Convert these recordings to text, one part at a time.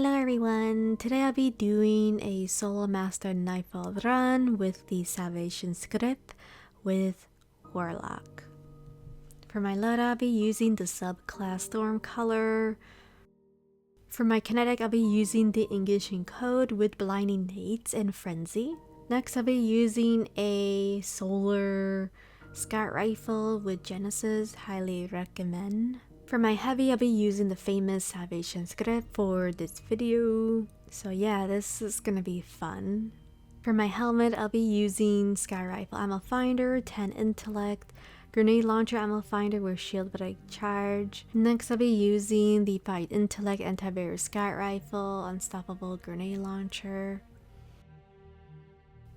Hello everyone, today I'll be doing a solo master Nightfall run with the Salvation script with Warlock. For my loadout, I'll be using the subclass storm color. For my kinetic, I'll be using the English encode with blinding nades and frenzy. Next, I'll be using a solar scout rifle with Genesis, highly recommend. For my heavy, I'll be using the famous Salvation script for this video. So yeah, this is gonna be fun. For my helmet, I'll be using Sky Rifle Ammo Finder, 10 Intellect, Grenade Launcher Ammo Finder with Shield Break Charge. Next, I'll be using the 5 Intellect Anti-Barrier Sky Rifle, Unstoppable Grenade Launcher.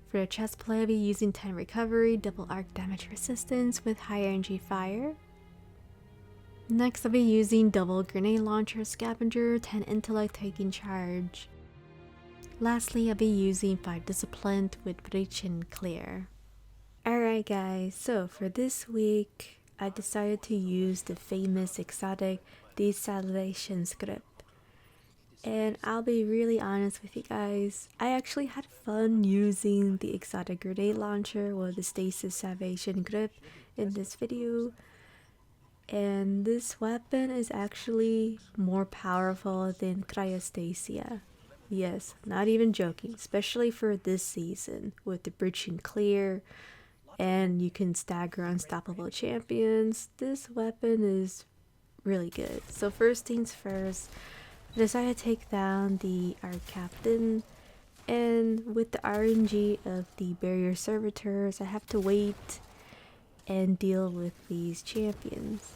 For the chest plate, I'll be using 10 Recovery, Double Arc Damage Resistance with High Energy Fire. Next, I'll be using double grenade launcher scavenger, 10 intellect taking charge. Lastly, I'll be using 5 discipline with breach and clear. Alright guys, so for this week, I decided to use the famous exotic desalination script. And I'll be really honest with you guys, I actually had fun using the exotic grenade launcher or the stasis salvation grip in this video. And this weapon is actually more powerful than Cryosthesia. Yes, not even joking, especially for this season with the breach and clear and you can stagger unstoppable champions. This weapon is really good. So first things first, I decided to take down the Arc Captain, and with the RNG of the barrier servitors, I have to wait and deal with these champions.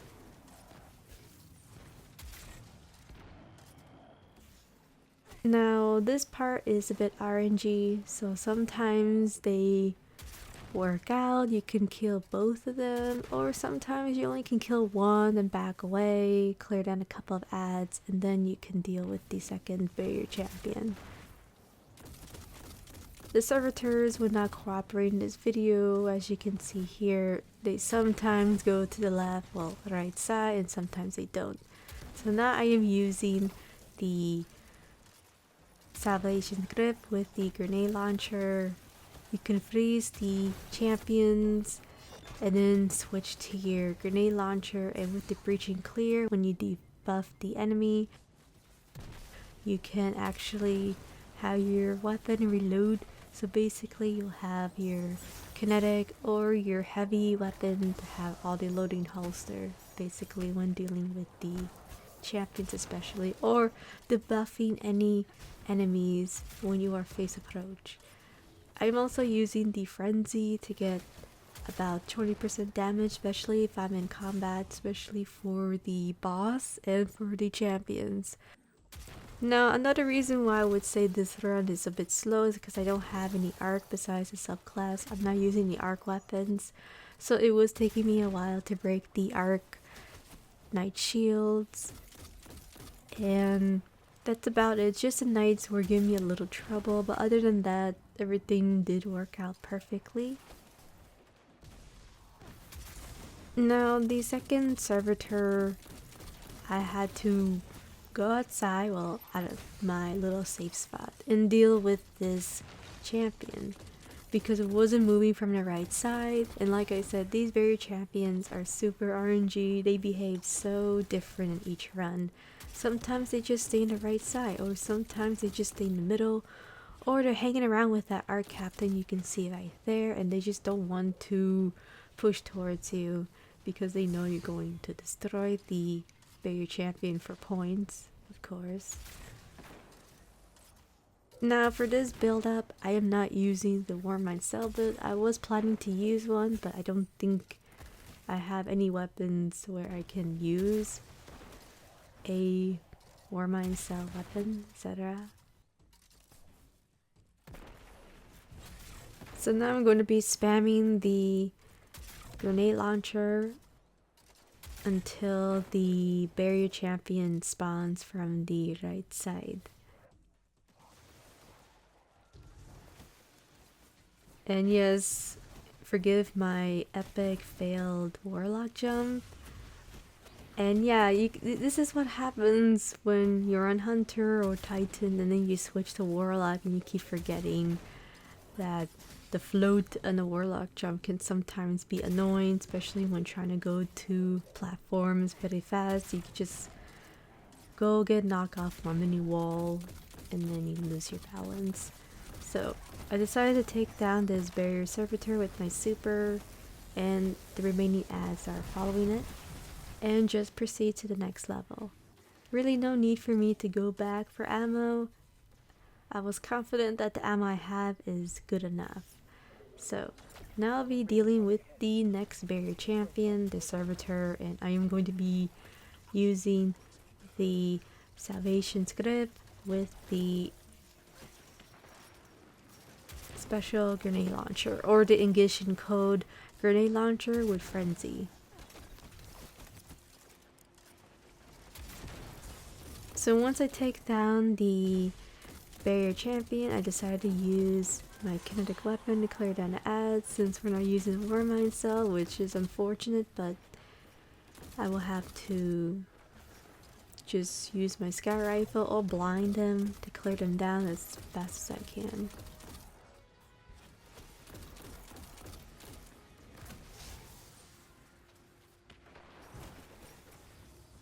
Now this part is a bit RNG, so sometimes they work out, you can kill both of them, or sometimes you only can kill one and back away, clear down a couple of ads, and then you can deal with the second barrier champion. The servitors would not cooperate in this video. As you can see here, they sometimes go to the left, well, right side, and sometimes they don't. So now I am using the Salvation grip with the grenade launcher. You can freeze the champions and then switch to your grenade launcher, and with the breach and clear, when you debuff the enemy, you can actually have your weapon reload. So basically you'll have your kinetic or your heavy weapon to have all the loading holster, basically when dealing with the champions especially, or debuffing any enemies when you are face approach. I'm also using the frenzy to get about 20% damage, especially if I'm in combat, especially for the boss and for the champions. Now, another reason why I would say this run is a bit slow is because I don't have any arc besides the subclass. I'm not using the arc weapons, so it was taking me a while to break the arc knight shields, and that's about it. Just the knights were giving me a little trouble, but other than that, everything did work out perfectly. Now, the second servitor, I had to go outside, well, out of my little safe spot, and deal with this champion because it wasn't moving from the right side. And like I said, these barrier champions are super RNG. They behave so different in each run. Sometimes they just stay in the right side, or sometimes they just stay in the middle, or they're hanging around with that Arc Captain you can see right there, and they just don't want to push towards you because they know you're going to destroy the barrier champion for points, of course. Now for this build up, I am not using the warmind cell build. I was planning to use one, but I don't think I have any weapons where I can use a warmind cell weapon, etc. So now I'm going to be spamming the grenade launcher until the barrier champion spawns from the right side. And yes, forgive my epic failed warlock jump. And yeah, this is what happens when you're on Hunter or Titan and then you switch to Warlock and you keep forgetting that the float and the Warlock jump can sometimes be annoying, especially when trying to go to platforms very fast. You can just go get knocked off one mini wall and then you lose your balance. So I decided to take down this barrier servitor with my super, and the remaining ads are following it, and just proceed to the next level. Really no need for me to go back for ammo. I was confident that the ammo I have is good enough. So now I'll be dealing with the next barrier champion, the servitor, and I am going to be using the salvation script with the special grenade launcher, or the English code grenade launcher with frenzy. So once I take down the barrier champion, I decided to use my kinetic weapon to clear down the ads, since we're not using a warmind cell, which is unfortunate, but I will have to just use my scout rifle or blind them to clear them down as fast as I can.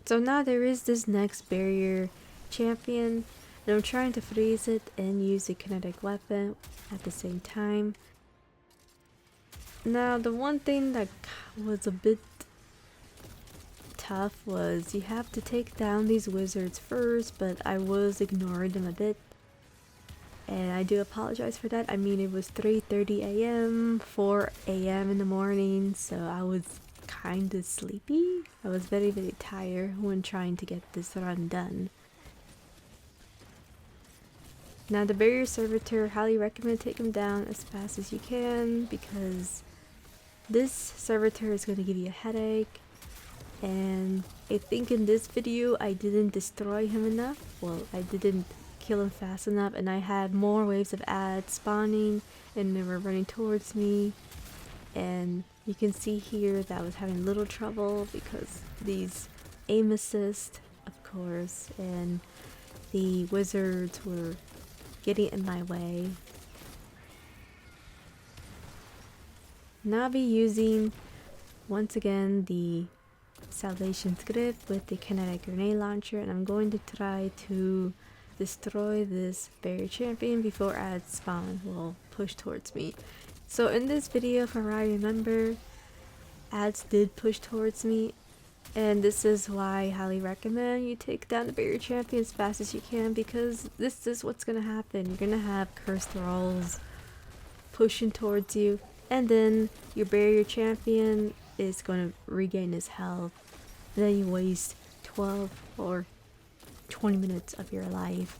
So now there is this next barrier champion, and I'm trying to freeze it and use a kinetic weapon at the same time. Now the one thing that was a bit tough was you have to take down these wizards first, but I was ignoring them a bit. And I do apologize for that. I mean, it was 3:30 a.m., 4 a.m. in the morning, so I was kind of sleepy. I was very tired when trying to get this run done. Now the barrier servitor, highly recommend take him down as fast as you can, because this servitor is going to give you a headache, and I think in this video I didn't destroy him enough. Well, I didn't kill him fast enough, and I had more waves of ads spawning and they were running towards me, and you can see here that I was having little trouble because these aim assist, of course, and the wizards were getting in my way. Now I'll be using once again the salvation script with the kinetic grenade launcher, and I'm going to try to destroy this barrier champion before ads spawn will push towards me. So in this video, from what I remember, ads did push towards me, and this is why I highly recommend you take down the barrier champion as fast as you can, because this is what's gonna happen. You're gonna have cursed thralls pushing towards you, and then your barrier champion is gonna regain his health, and then you waste 12 or 20 minutes of your life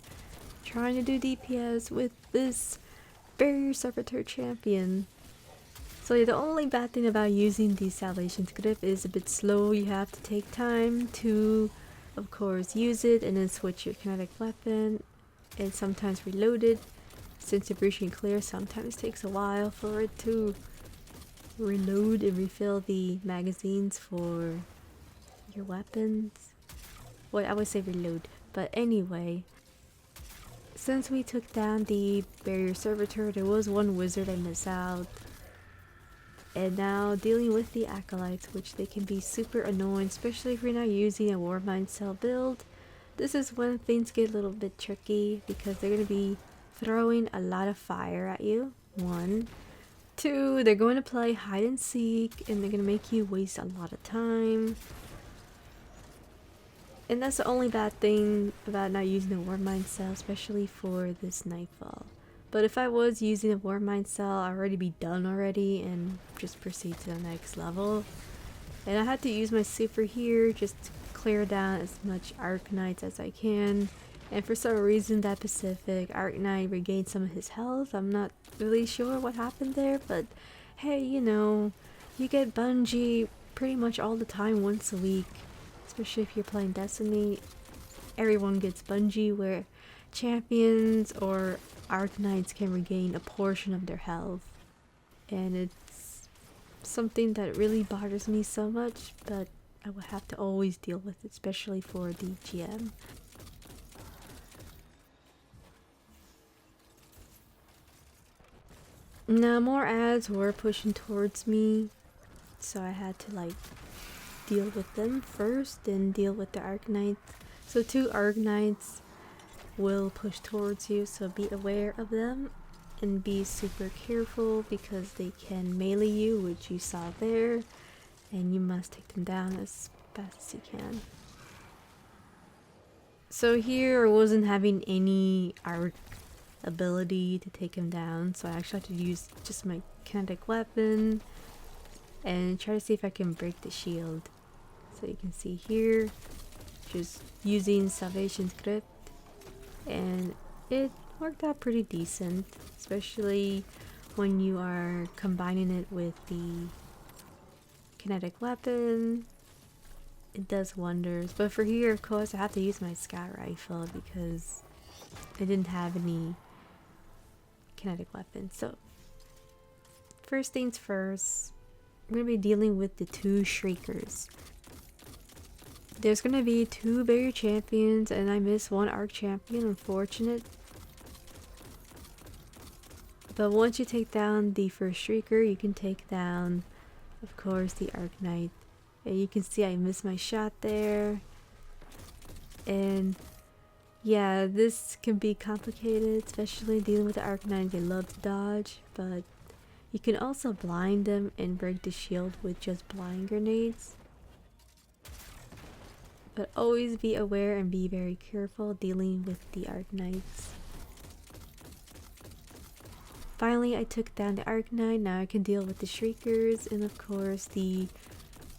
trying to do DPS with this barrier servitor champion. So yeah, the only bad thing about using the salvation script is a bit slow. You have to take time to, of course, use it and then switch your kinetic weapon, and sometimes reload it. Since you're breaching clear, sometimes it takes a while for it to reload and refill the magazines for your weapons. Well, I would say reload, but anyway, since we took down the barrier servitor, there was one wizard I missed out. And now dealing with the acolytes, which they can be super annoying, especially if you're not using a warmind cell build. This is when things get a little bit tricky, because they're going to be throwing a lot of fire at you. 1, 2, they're going to play hide and seek, and they're going to make you waste a lot of time. And that's the only bad thing about not using a warmind cell, especially for this Nightfall. But if I was using a warmind cell, I'd already be done already and just proceed to the next level. And I had to use my super here just to clear down as much Arknights as I can. And for some reason that Pacific Arknight regained some of his health. I'm not really sure what happened there, but hey, you know, you get Bungie pretty much all the time once a week. Especially if you're playing Destiny, everyone gets Bungie, where champions or Arknights can regain a portion of their health. And it's something that really bothers me so much, but I will have to always deal with it, especially for the GM. Now more ads were pushing towards me, so I had to like deal with them first, then deal with the Arknights. So 2 Arknights will push towards you, so be aware of them and be super careful because they can melee you, which you saw there, and you must take them down as fast as you can. So here I wasn't having any arc ability to take him down, so I actually had to use just my kinetic weapon and try to see if I can break the shield. So you can see here, just using Salvation's Grip, and it worked out pretty decent, especially when you are combining it with the kinetic weapon. It does wonders. But for here, of course, I have to use my scout rifle because I didn't have any kinetic weapons. So first things first, we're gonna be dealing with the 2 Shriekers. There's gonna be 2 barrier champions, and I missed 1 arc champion, unfortunate. But once you take down the first Shrieker, you can take down, of course, the Arknight. And you can see I missed my shot there. And yeah, this can be complicated, especially dealing with the Arknight. They love to dodge, but you can also blind them and break the shield with just blind grenades. But always be aware and be very careful dealing with the Arknights. Finally, I took down the Arknight. Now I can deal with the Shriekers and of course the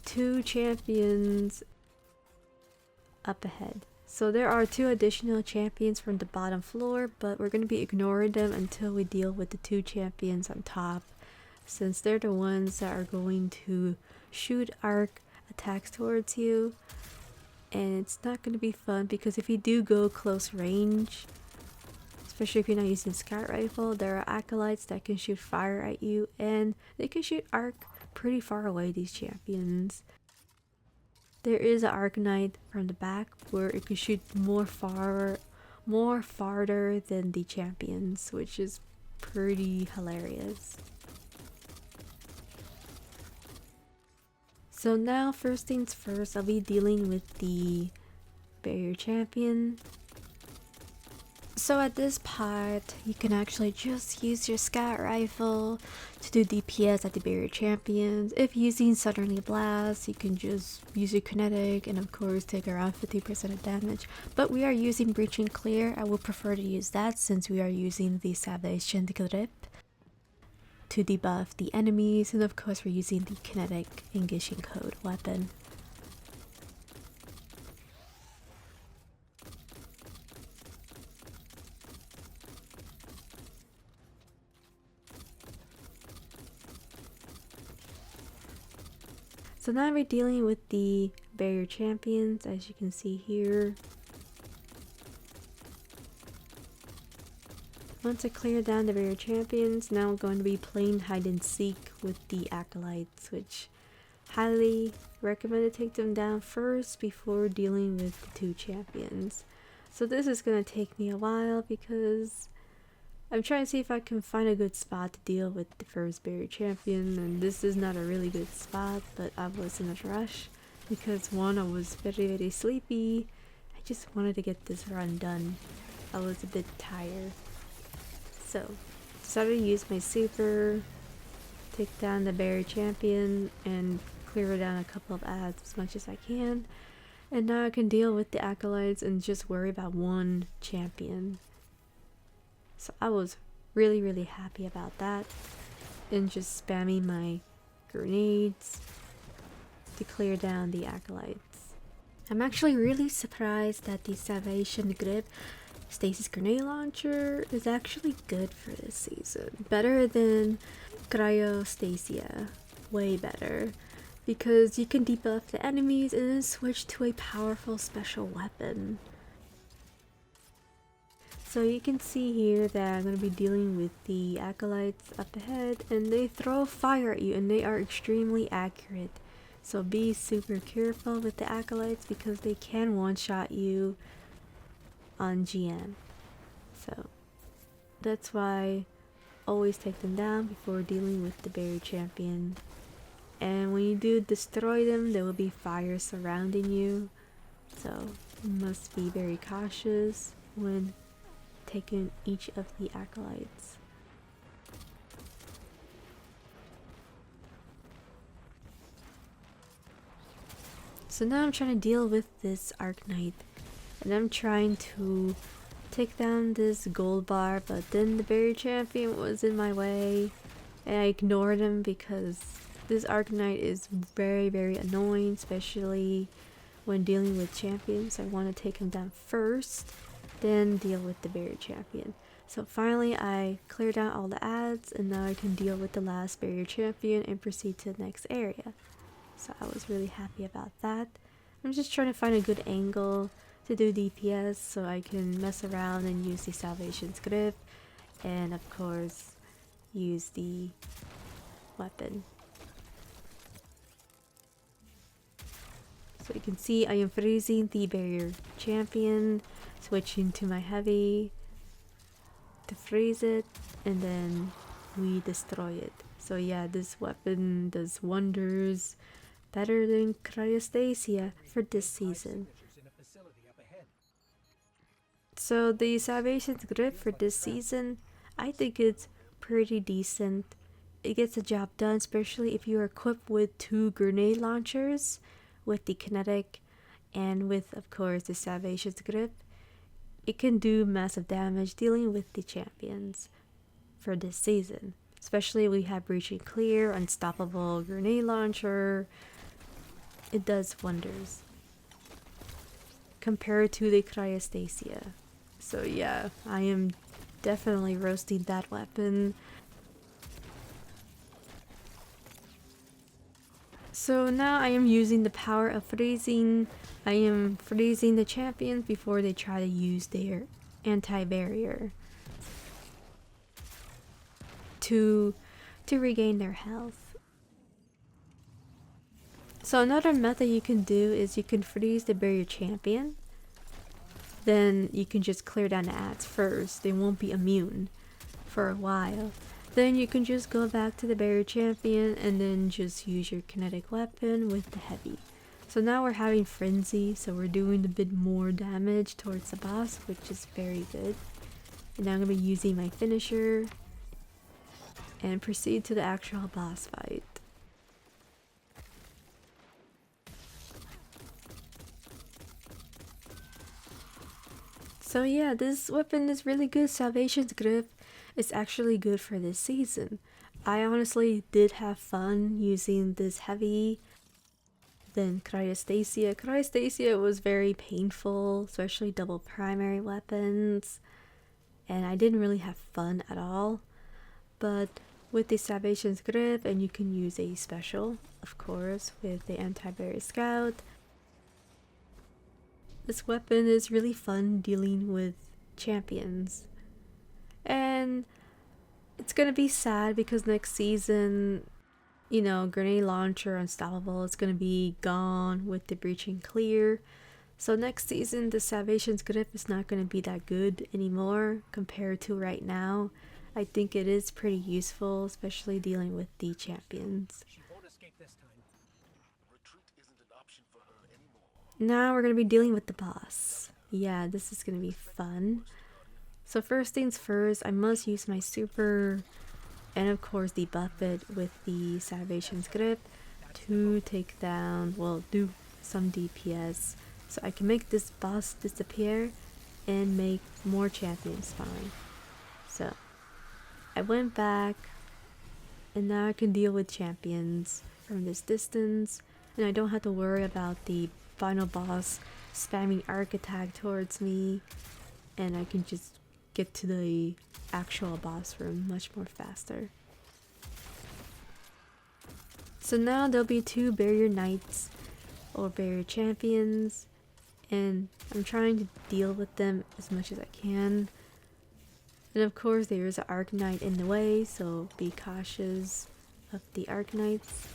2 champions up ahead. So there are 2 additional champions from the bottom floor, but we're going to be ignoring them until we deal with the 2 champions on top, since they're the ones that are going to shoot arc attacks towards you. And it's not going to be fun because if you do go close range, especially if you're not using scout rifle, there are acolytes that can shoot fire at you, and they can shoot arc pretty far away, these champions. There is an Arknight from the back where it can shoot more farther than the champions, which is pretty hilarious. So now, first things first, I'll be dealing with the barrier champion. So at this part, you can actually just use your scout rifle to do DPS at the barrier champions. If using Suddenly Blast, you can just use your kinetic and of course take around 50% of damage. But we are using Breach and Clear. I would prefer to use that since we are using the Salvation Grip to debuff the enemies, and of course we're using the kinetic Engaging Code weapon. So now we're dealing with the barrier champions, as you can see here. Once I clear down the barrier champions, now I'm going to be playing hide and seek with the acolytes, which highly recommend to take them down first before dealing with the 2 champions. So this is going to take me a while because I'm trying to see if I can find a good spot to deal with the first barrier champion, and this is not a really good spot, but I was in a rush because one, I was very sleepy. I just wanted to get this run done. I was a bit tired. So, decided to use my super, take down the barrier champion, and clear down a couple of ads as much as I can. And now I can deal with the acolytes and just worry about 1 champion. So I was really happy about that. And just spamming my grenades to clear down the acolytes. I'm actually really surprised that the Salvation Grip Stasis Grenade Launcher is actually good for this season. Better than Cryosthesia. Way better. Because you can debuff the enemies and then switch to a powerful special weapon. So you can see here that I'm going to be dealing with the acolytes up ahead, and they throw fire at you and they are extremely accurate. So be super careful with the acolytes because they can one-shot you on GM. So that's why always take them down before dealing with the barrier champion. And when you do destroy them, there will be fire surrounding you. So you must be very cautious when taking each of the acolytes. So now I'm trying to deal with this Arc Knight, and I'm trying to take down this gold bar, but then the barrier champion was in my way and I ignored him because this Arc Knight is very annoying, especially when dealing with champions. I want to take him down first, then deal with the barrier champion. So finally I cleared out all the ads, and now I can deal with the last barrier champion and proceed to the next area. So I was really happy about that. I'm just trying to find a good angle to do DPS so I can mess around and use the Salvation's Grip, and of course use the weapon. So you can see I am freezing the barrier champion, switching to my heavy to freeze it, and then we destroy it. So yeah, this weapon does wonders, better than Cryosthesia for this season. So the Salvation's Grip for this season, I think it's pretty decent. It gets the job done, especially if you are equipped with 2 grenade launchers, with the kinetic and with, of course, the Salvation's Grip. It can do massive damage dealing with the champions for this season. Especially we have Breaching Clear, Unstoppable Grenade Launcher. It does wonders compared to the Cryosthesia. So yeah, I am definitely roasting that weapon. So now I am using the power of freezing. I am freezing the champions before they try to use their anti-barrier to regain their health. So another method you can do is you can freeze the barrier champion. Then you can just clear down the ads first. They won't be immune for a while. Then you can just go back to the barrier champion and then just use your kinetic weapon with the heavy. So now we're having frenzy, so we're doing a bit more damage towards the boss, which is very good. And now I'm going to be using my finisher and proceed to the actual boss fight. So yeah, this weapon is really good. Salvation's Grip is actually good for this season. I honestly did have fun using this heavy. Then Cryosthesia. Cryosthesia was very painful, especially double primary weapons. And I didn't really have fun at all. But with the Salvation's Grip, and you can use a special, of course, with the anti-barrier scout. This weapon is really fun dealing with champions. And it's gonna be sad because next season, you know, grenade launcher, unstoppable, is gonna be gone with the breaching clear. So next season, the Salvation's Grip is not gonna be that good anymore compared to right now. I think it is pretty useful, especially dealing with the champions. Now we're going to be dealing with the boss. Yeah, this is going to be fun. So first things first, I must use my super and of course the buffet with the Salvation's Grip to take down, well, do some DPS so I can make this boss disappear and make more champions spawn. So I went back and now I can deal with champions from this distance, and I don't have to worry about the final boss spamming arc attack towards me, and I can just get to the actual boss room much more faster. So now there'll be 2 barrier knights or barrier champions, and I'm trying to deal with them as much as I can. And of course there is an arc knight in the way, so be cautious of the arc knights.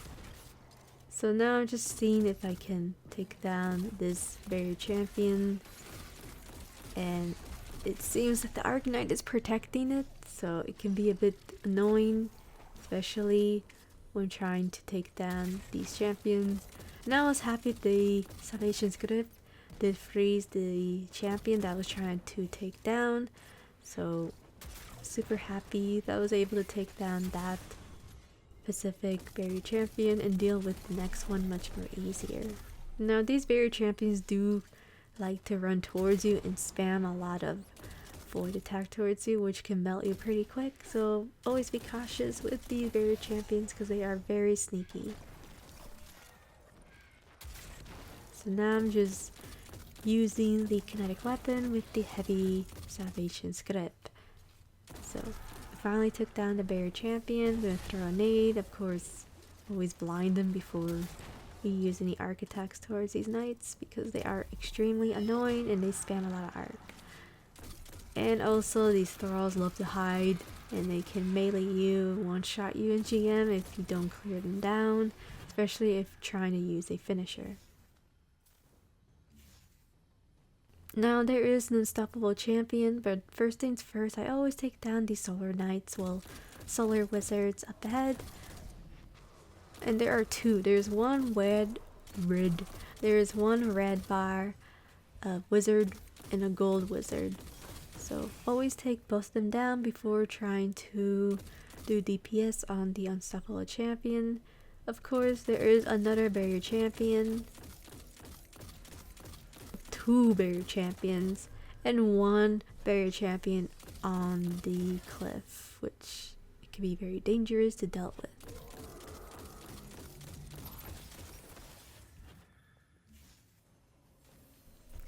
So now I'm just seeing if I can take down this barrier champion, and it seems that the Arcanite is protecting it, so it can be a bit annoying, especially when trying to take down these champions. And I was happy the Salvation Script did freeze the champion that I was trying to take down, so super happy that I was able to take down that specific barrier champion and deal with the next one much more easier. Now these barrier champions do like to run towards you and spam a lot of void attack towards you, which can melt you pretty quick, so always be cautious with these barrier champions because they are very sneaky. So now I'm just using the kinetic weapon with the heavy Salvation Script. So I finally took down the barrier champion. I'm gonna throw a nade, of course always blind them before you use any arc attacks towards these knights because they are extremely annoying and they spam a lot of arc. And also these thralls love to hide and they can melee you, one-shot you in GM if you don't clear them down, especially if trying to use a finisher. Now there is an unstoppable champion, but first things first, I always take down the solar knights, well, solar wizards up ahead. And there are two. There's one red bar, a wizard, and a gold wizard. So always take both of them down before trying to do DPS on the unstoppable champion. Of course, there is another barrier champion, two barrier champions, and one barrier champion on the cliff, which can be very dangerous to deal with.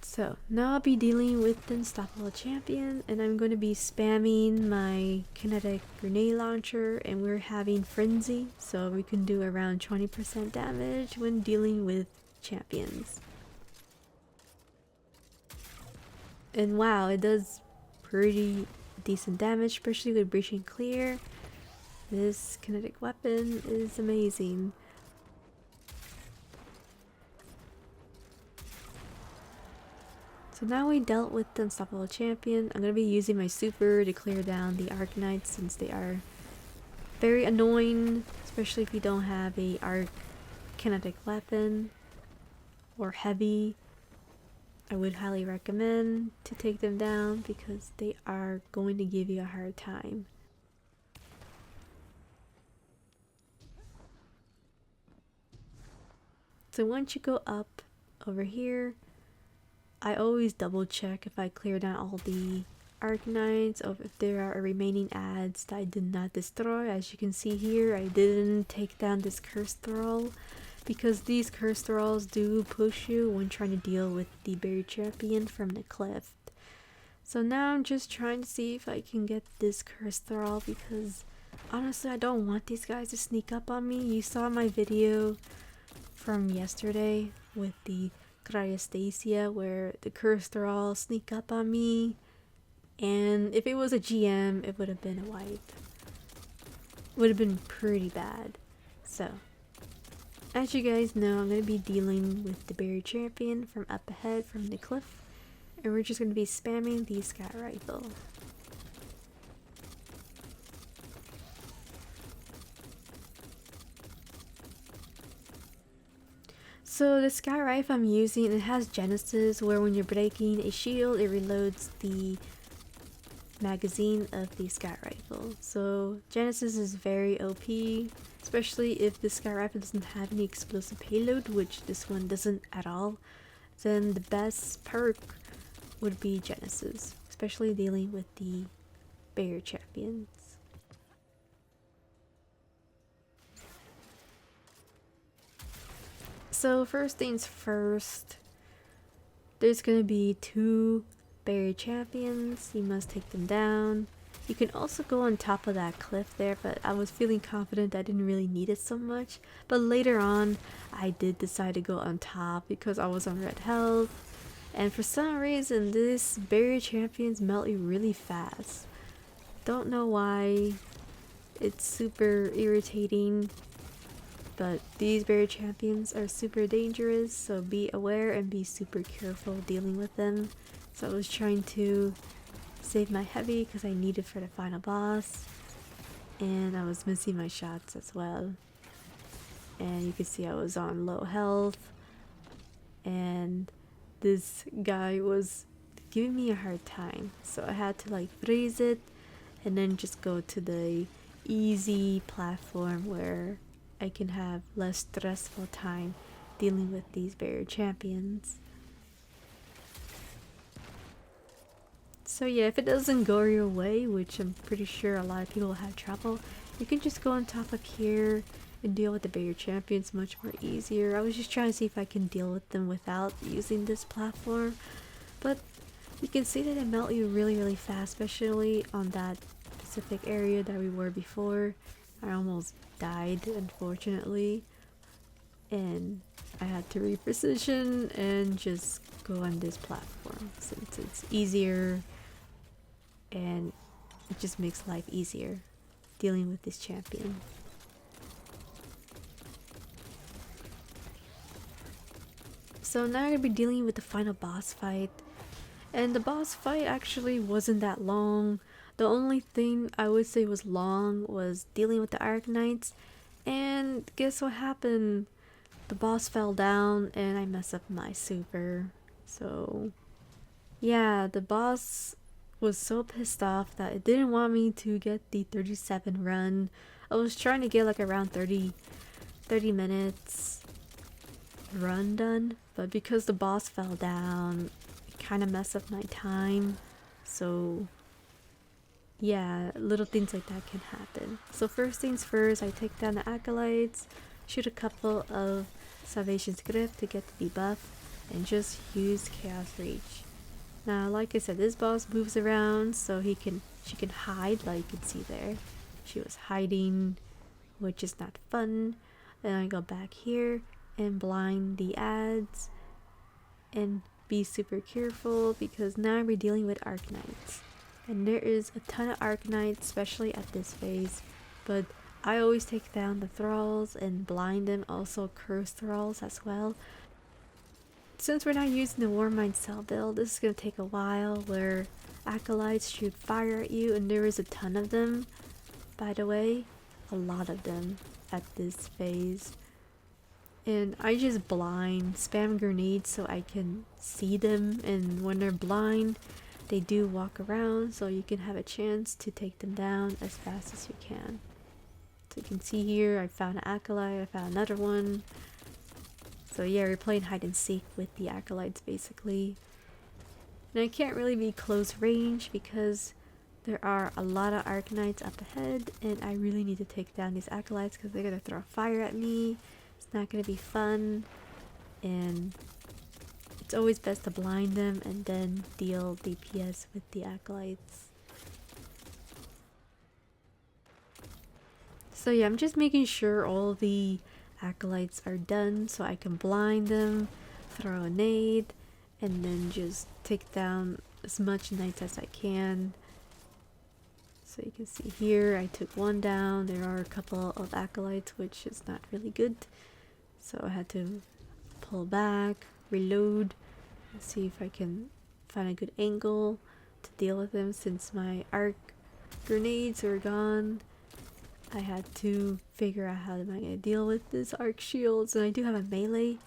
So now I'll be dealing with the unstoppable champion, and I'm going to be spamming my kinetic grenade launcher, and we're having frenzy, so we can do around 20% damage when dealing with champions. And wow, it does pretty decent damage, especially with breaching clear. This kinetic weapon is amazing. So now we dealt with the unstoppable champion. I'm going to be using my super to clear down the arc knights since they are very annoying, especially if you don't have a arc kinetic weapon or heavy. I would highly recommend to take them down because they are going to give you a hard time. So once you go up over here, I always double check if I clear down all the arc knights or if there are remaining adds that I did not destroy. As you can see here, I didn't take down this cursed thrall because these cursed thralls do push you when trying to deal with the barrier champion from the cliff. So now I'm just trying to see if I can get this cursed thrall because honestly I don't want these guys to sneak up on me. You saw my video from yesterday with the Cryosthesia where the cursed thrall sneak up on me, and if it was a GM it would have been a wipe. Would have been pretty bad. So as you guys know, I'm going to be dealing with the barrier champion from up ahead from the cliff, and we're just going to be spamming the scout rifle. So the scout rifle I'm using, it has Genesis where when you're breaking a shield it reloads the magazine of the scout rifle. So Genesis is very OP, especially if the scout rifle doesn't have any explosive payload, which this one doesn't at all. Then the best perk would be Genesis, especially dealing with the barrier champions. So first things first, there's gonna be two barrier champions. You must take them down. You can also go on top of that cliff there, but I was feeling confident that I didn't really need it so much. But later on, I did decide to go on top because I was on red health. And for some reason, this barrier champions melt you really fast. Don't know why. It's super irritating. But these barrier champions are super dangerous, so be aware and be super careful dealing with them. So I was trying to save my heavy because I need it for the final boss, and I was missing my shots as well. And you can see I was on low health, and this guy was giving me a hard time, so I had to like freeze it and then just go to the easy platform where I can have less stressful time dealing with these barrier champions. So yeah, if it doesn't go your way, which I'm pretty sure a lot of people have trouble, you can just go on top of here and deal with the barrier champions much more easier. I was just trying to see if I can deal with them without using this platform, but you can see that it melt you really fast, especially on that specific area that we were before. I almost died, unfortunately, and I had to reposition and just go on this platform since it's easier and it just makes life easier dealing with this champion. So now I'm gonna be dealing with the final boss fight, and the boss fight actually wasn't that long. The only thing I would say was long was dealing with the Arknights, and guess what happened? The boss fell down and I messed up my super. So yeah, the boss was so pissed off that it didn't want me to get the 37 run. I was trying to get like around 30 minutes run done, but because the boss fell down, it kind of messed up my time. So yeah, little things like that can happen. So first things first, I take down the acolytes, shoot a couple of Salvation's Grip to get the debuff, and just use Chaos Reach. Now, like I said, this boss moves around, so she can hide, like you can see there. She was hiding, which is not fun. Then I go back here and blind the ads, and be super careful because now we're dealing with Arknights. And there is a ton of Arknights, especially at this phase, but I always take down the thralls and blind them, also curse thralls as well. Since we're not using the warmind cell build, this is going to take a while where acolytes shoot fire at you, and there is a ton of them, by the way, a lot of them at this phase. And I just blind, spam grenades so I can see them, and when they're blind, they do walk around, so you can have a chance to take them down as fast as you can. So you can see here, I found an acolyte, I found another one. So yeah, we're playing hide and seek with the acolytes basically. And I can't really be close range because there are a lot of Arknights up ahead, and I really need to take down these acolytes because they're gonna throw fire at me. It's not gonna be fun, and it's always best to blind them and then deal DPS with the acolytes. So yeah, I'm just making sure all the acolytes are done so I can blind them, throw a nade, and then just take down as much knights as I can. So you can see here I took one down. There are a couple of acolytes, which is not really good, so I had to pull back, reload, and see if I can find a good angle to deal with them. Since my arc grenades are gone, I had to figure out how am I going to deal with this arc shields, and I do have a melee,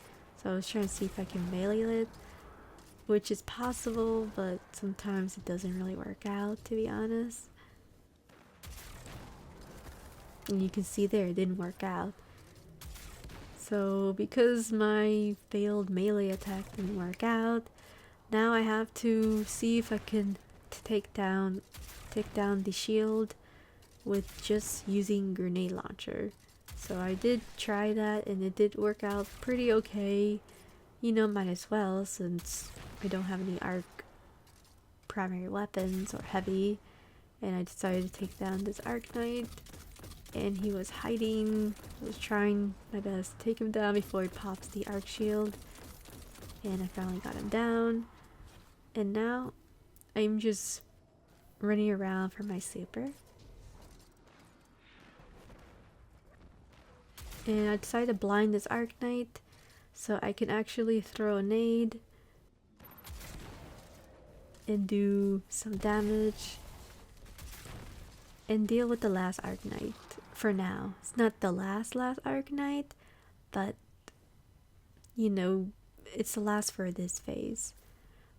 so I was trying to see if I can melee it, which is possible, but sometimes it doesn't really work out, to be honest. And you can see there, it didn't work out. So because my failed melee attack didn't work out, now I have to see if I can take down the shield with just using grenade launcher. So I did try that and it did work out pretty okay. You know, might as well since I don't have any arc primary weapons or heavy. And I decided to take down this arc knight, and he was hiding. I was trying my best to take him down before he pops the arc shield, and I finally got him down. And now I'm just running around for my super. And I decided to blind this Arcanite so I can actually throw a nade and do some damage and deal with the last Arcanite for now. It's not the last Arcanite, but you know, it's the last for this phase.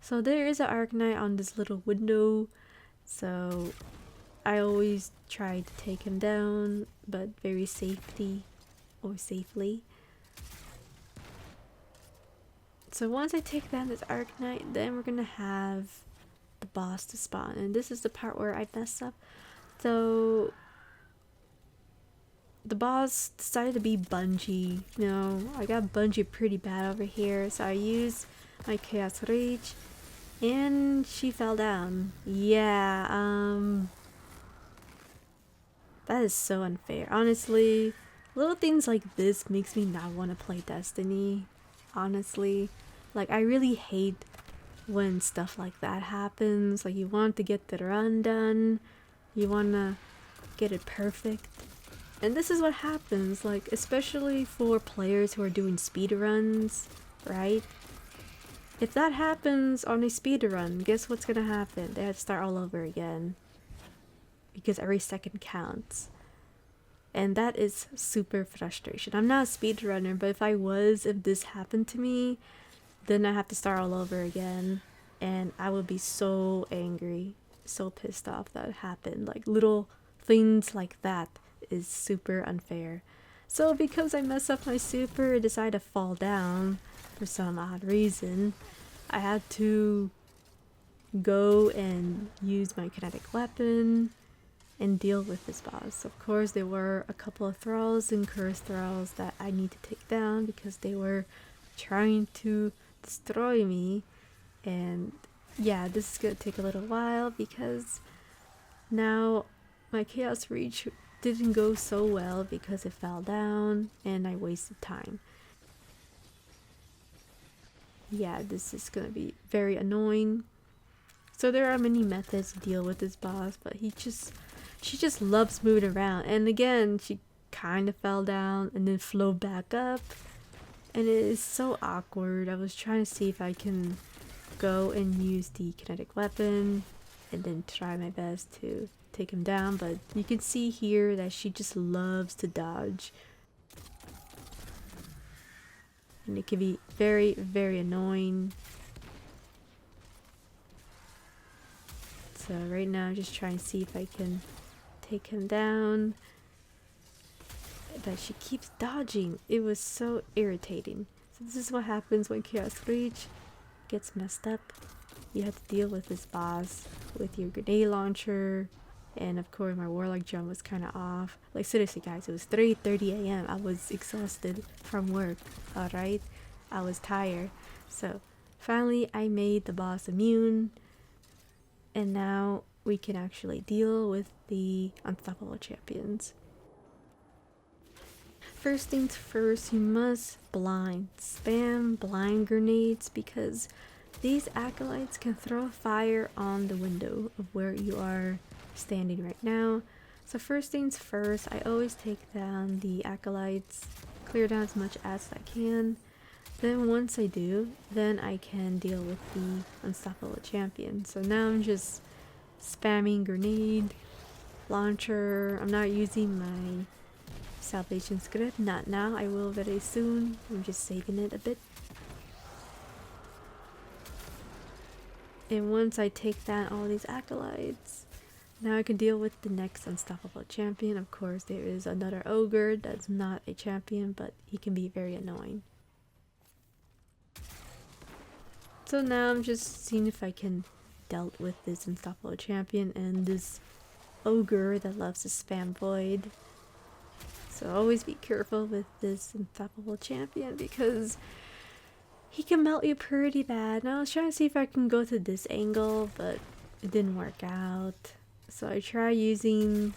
So there is an Arcanite on this little window, so I always try to take him down, but very safely. So once I take down this Arcanite, then we're gonna have the boss to spawn, and this is the part where I mess up. So the boss decided to be bungee. I got bungee pretty bad over here, so I used my Chaos Rage and she fell down. Yeah, that is so unfair. Honestly, little things like this makes me not want to play Destiny. Honestly, like I really hate when stuff like that happens. Like you want to get the run done, you want to get it perfect, and this is what happens, like especially for players who are doing speed runs, right? If that happens on a speed run, guess what's gonna happen? They have to start all over again because every second counts, and that is super frustration. I'm not a speedrunner, but if this happened to me, then I have to start all over again, and I would be so angry, so pissed off that it happened. Like little things like that is super unfair. So because I messed up my super and decided to fall down for some odd reason, I had to go and use my kinetic weapon and deal with this boss. Of course, there were a couple of thralls and cursed thralls that I need to take down because they were trying to destroy me. And yeah, this is gonna take a little while because now my Chaos Reach didn't go so well because it fell down and I wasted time. Yeah, this is gonna be very annoying. So there are many methods to deal with this boss, but she just loves moving around. And again, she kind of fell down and then flew back up, and it is so awkward. I was trying to see if I can go and use the kinetic weapon and then try my best to take him down, but you can see here that she just loves to dodge, and it can be very, very annoying. So right now I'm just trying to see if I can take him down, but she keeps dodging. It was so irritating. So this is what happens when Chaos Reach gets messed up. You have to deal with this boss with your grenade launcher, and of course my Warlock jump was kind of off. Like seriously guys, it was 3:30 a.m. I was exhausted from work, alright? I was tired. So finally I made the boss immune, and now we can actually deal with the unstoppable champions. First things first, you must spam blind grenades, because these acolytes can throw fire on the window of where you are standing right now. So first things first, I always take down the acolytes, clear down as much as I can. Then once I do, then I can deal with the unstoppable champion. So now I'm just spamming grenade launcher. I'm not using my salvation script, not now, I will very soon. I'm just saving it a bit. And once I take down all these acolytes, now I can deal with the next unstoppable champion. Of course, there is another ogre that's not a champion, but he can be very annoying. So now I'm just seeing if I can deal with this unstoppable champion and this ogre that loves to spam void. So always be careful with this unstoppable champion because he can melt you pretty bad. Now I was trying to see if I can go to this angle, but it didn't work out. So I tried using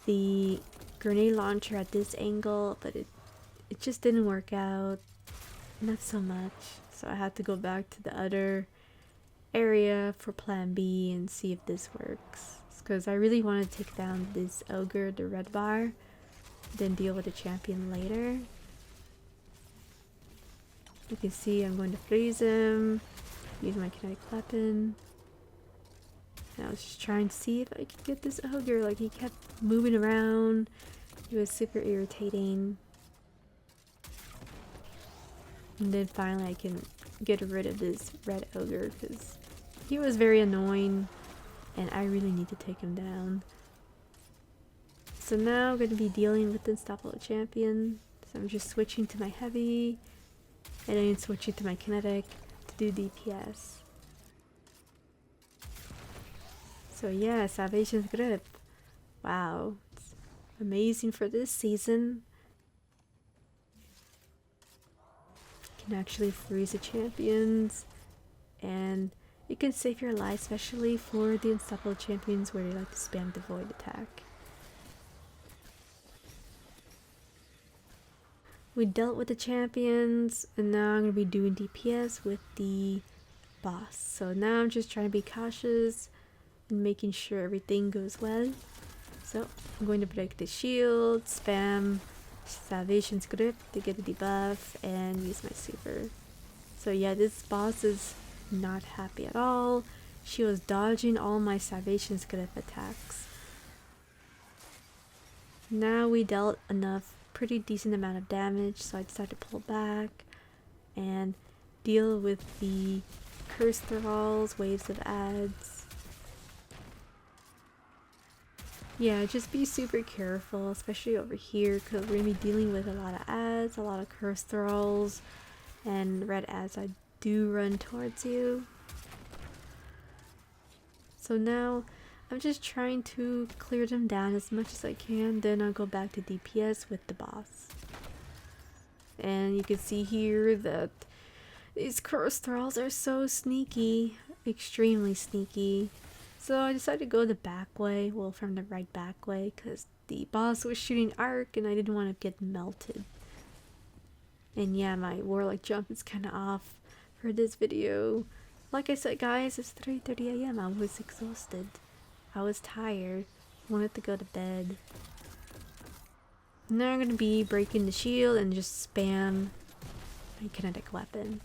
the grenade launcher at this angle, but it just didn't work out. Not so much. So I had to go back to the other area for plan B and see if this works. Because I really want to take down this ogre, the red bar. then deal with the champion later. You can see I'm going to freeze him, use my kinetic weapon. And I was just trying to see if I could get this ogre. Like, he kept moving around. He was super irritating. And then finally I can get rid of this red ogre because he was very annoying and I really need to take him down. So now I'm going to be dealing with the unstoppable champion. So I'm just switching to my heavy and then switching to my kinetic to do DPS. So yeah, Salvation's Grip. Wow, it's amazing for this season. You can actually freeze the champions and you can save your life, especially for the unstoppable champions where they like to spam the void attack. We dealt with the champions and now I'm going to be doing DPS with the boss. So now I'm just trying to be cautious and making sure everything goes well. So I'm going to break the shield, spam Salvation's Grip to get the debuff, and use my super. So yeah, this boss is not happy at all. She was dodging all my Salvation's Grip attacks. Now we dealt enough pretty decent amount of damage, so I decided to pull back and deal with the curse thralls, waves of ads. Yeah, just be super careful, especially over here, because we're going to be dealing with a lot of ads, a lot of curse thralls, and red ads that do run towards you. So now I'm just trying to clear them down as much as I can, then I'll go back to DPS with the boss. And you can see here that these curse thralls are so sneaky, extremely sneaky. So I decided to go the back way, well, from the right back way, because the boss was shooting arc and I didn't want to get melted. And yeah, my Warlock jump is kind of off for this video. Like I said, guys, it's 3:30 AM. I was exhausted. I was tired. Wanted to go to bed. Now I'm going to be breaking the shield and just spam my kinetic weapon.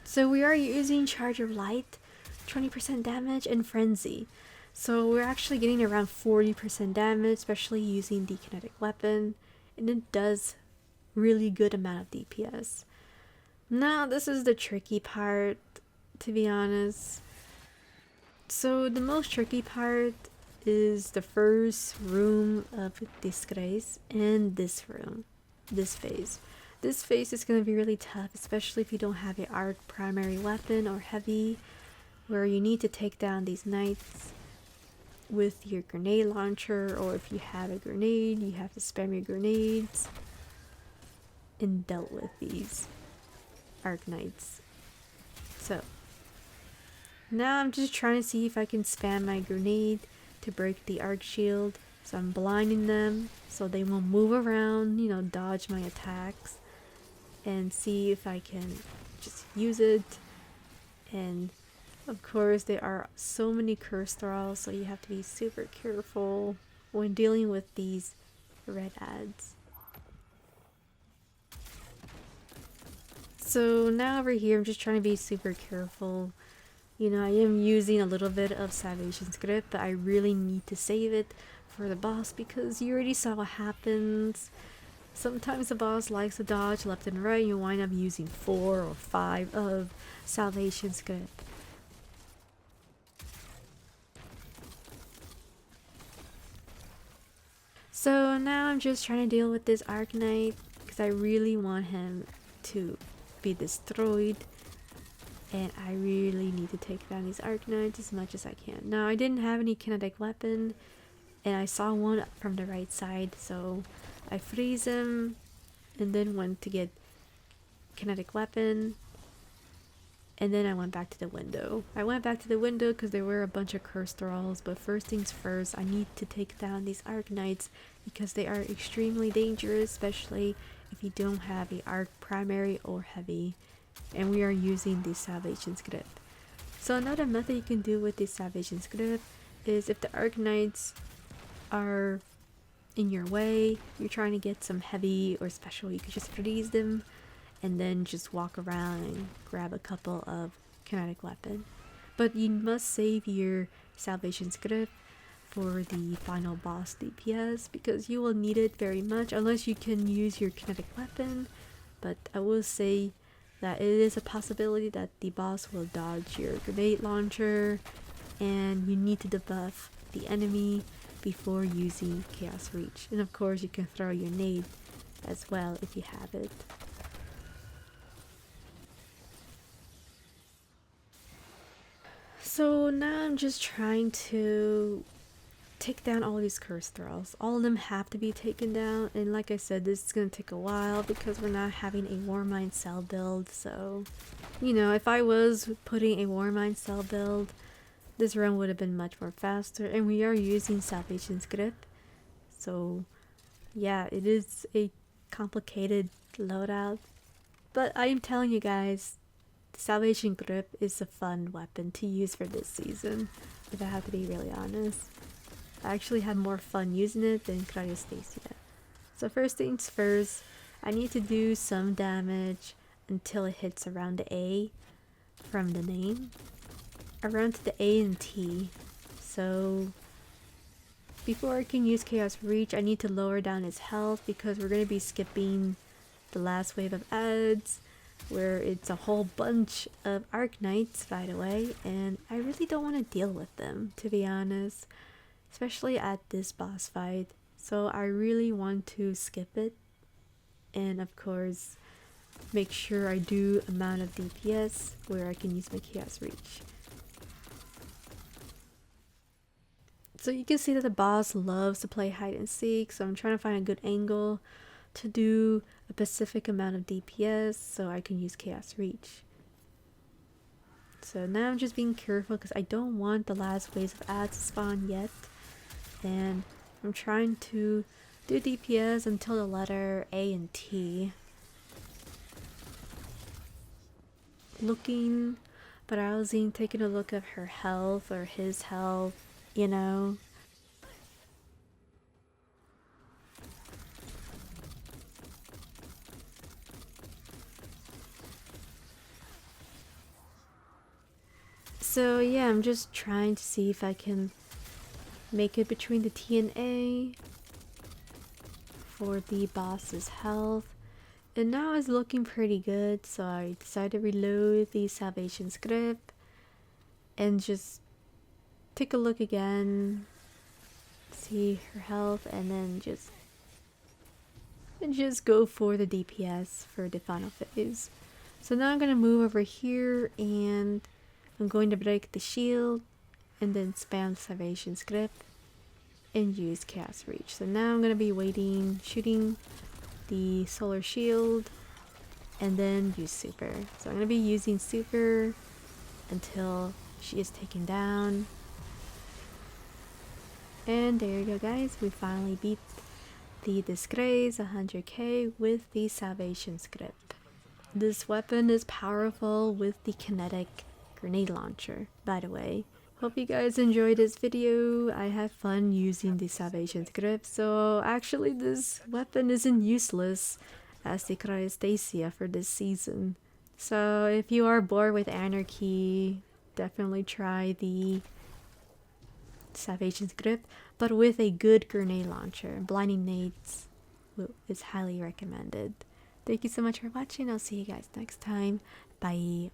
So we are using Charge of Light, 20% damage, and Frenzy. So we're actually getting around 40% damage, especially using the kinetic weapon. And it does really good amount of DPS. Now this is the tricky part, to be honest. So the most tricky part is the first room of Disgrace and this room, this phase. This phase is going to be really tough, especially if you don't have an arc primary weapon or heavy, where you need to take down these knights with your grenade launcher, or if you have a grenade, you have to spam your grenades and dealt with these arc knights. So now I'm just trying to see if I can spam my grenade to break the arc shield. So I'm blinding them so they won't move around, you know, dodge my attacks, and see if I can just use it. And of course there are so many curse thralls, so you have to be super careful when dealing with these red ads. So now over here I'm just trying to be super careful. You know, I am using a little bit of Salvation's Grip, but I really need to save it for the boss because you already saw what happens. Sometimes the boss likes to dodge left and right, and you wind up using 4 or 5 of Salvation's Grip. So now I'm just trying to deal with this Arc Knight because I really want him to be destroyed. And I really need to take down these Arc Knights as much as I can. Now I didn't have any kinetic weapon, and I saw one from the right side, so I freeze him and then went to get kinetic weapon, and then I went back to the window. I went back to the window because there were a bunch of curse thralls, but first things first, I need to take down these Arc Knights because they are extremely dangerous, especially if you don't have a arc primary or heavy. And we are using the Salvation's Grip. So another method you can do with the Salvation's Grip is if the Arc Knights are in your way, you're trying to get some heavy or special, you could just freeze them and then just walk around and grab a couple of kinetic weapon. But you must save your salvation script for the final boss DPS because you will need it very much unless you can use your kinetic weapon. But I will say that it is a possibility that the boss will dodge your grenade launcher and you need to debuff the enemy before using Chaos Reach. And of course you can throw your nade as well if you have it. So now I'm just trying to take down all these curse thralls. All of them have to be taken down, and like I said, this is gonna take a while because we're not having a warmind cell build. So, you know, if I was putting a warmind cell build, this run would have been much more faster, and we are using salvation script. So yeah, it is a complicated loadout, but I'm telling you guys, salvation grip is a fun weapon to use for this season, if I have to be really honest. I actually had more fun using it than Cryosthesia. So first things first, I need to do some damage until it hits around the A from the name. Around to the A and T. So before I can use Chaos Reach, I need to lower down his health because we're going to be skipping the last wave of ads where it's a whole bunch of Arc Knights right away, and I really don't want to deal with them, to be honest, especially at this boss fight. So I really want to skip it, and of course make sure I do amount of DPS where I can use my Chaos Reach. So you can see that the boss loves to play hide and seek, so I'm trying to find a good angle to do a specific amount of DPS so I can use Chaos Reach. So now I'm just being careful because I don't want the last waves of ads to spawn yet, and I'm trying to do DPS until the letter A and T. Looking, browsing, taking a look at her health or his health, you know. So yeah, I'm just trying to see if I can make it between the T and A for the boss's health. And now it's looking pretty good, so I decided to reload the salvation script and just take a look again, see her health, and then just go for the DPS for the final phase. So now I'm gonna move over here and I'm going to break the shield and then spam the salvation script and use Chaos Reach. So now I'm gonna be waiting, shooting the solar shield and then use super. So I'm gonna be using super until she is taken down. And there you go, guys, we finally beat the Disgraced 100k with the salvation script. This weapon is powerful with the kinetic grenade launcher, by the way. Hope you guys enjoyed this video. I had fun using the salvation script, so actually this weapon isn't useless as the Cryosthesia for this season. So if you are bored with Anarchy, definitely try the salvation script, but with a good grenade launcher. Blinding nades is highly recommended. Thank you so much for watching. I'll see you guys next time. Bye.